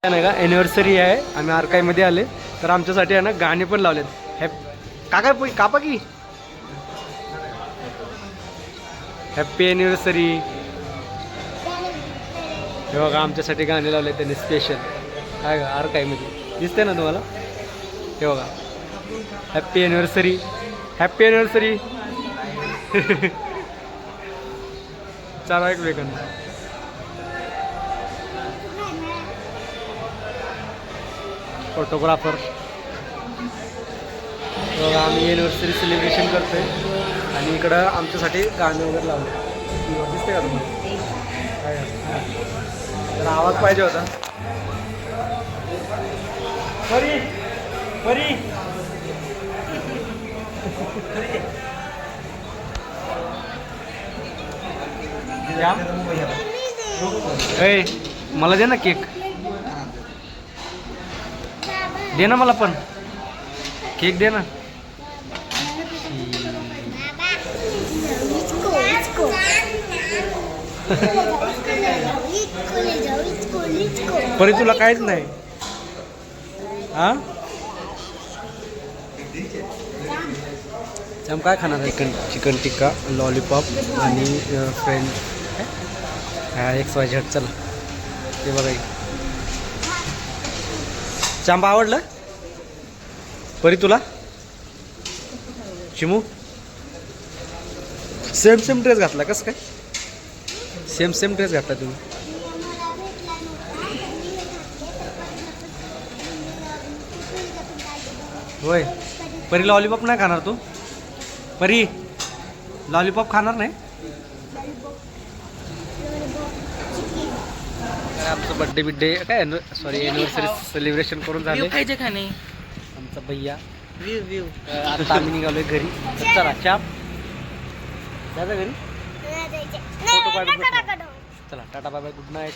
नाही का ॲनिव्हर्सरी आहे, आम्ही आर्काईव्हमध्ये आले तर आमच्यासाठी आहे ना गाणे पण लावलेत. कापा की हॅप्पी ॲनिव्हर्सरी. हे बघा आमच्यासाठी गाणे लावले त्यांनी स्पेशल आहे का आर्काईव्हमध्ये, दिसते ना तुम्हाला. हे बघा हॅप्पी ॲनिव्हर्सरी, हॅप्पी ॲनिव्हर्सरी. चालू एक वेगळं फोटोग्राफर. बघा आम्ही ॲनिव्हर्सरी सेलिब्रेशन करतोय आणि इकडं आमच्यासाठी गाणे वगैरे लावले. दिसते का तुम्हाला? तर आवाज पाहिजे होता. परी परी ए मला दे ना केक, दे ना मला पण केक दे ना. परी तुला काहीच नाही. हा चम काय खाणार आहे? चिकन टिक्का, लॉलीपॉप आणि फ्रेंच XYZ. चला ते बघा. चांबा आवडलं परी तुला? चिमू सेम ड्रेस घातला कसं काय? सेम ड्रेस घातला तुम्ही. होय परी लॉलीपॉप नाही खाणार तू? परी लॉलीपॉप खाणार नाही? आमचं बड्डे काय सॉरी ॲनिव्हर्सरी सेलिब्रेशन करून झाले. खायचे खाणे आमचा भैया व्ह्यू आता आम्ही निघालोय घरी. चला चाप जायचं घरी. फोटो काढ. चला tata bye bye, good night.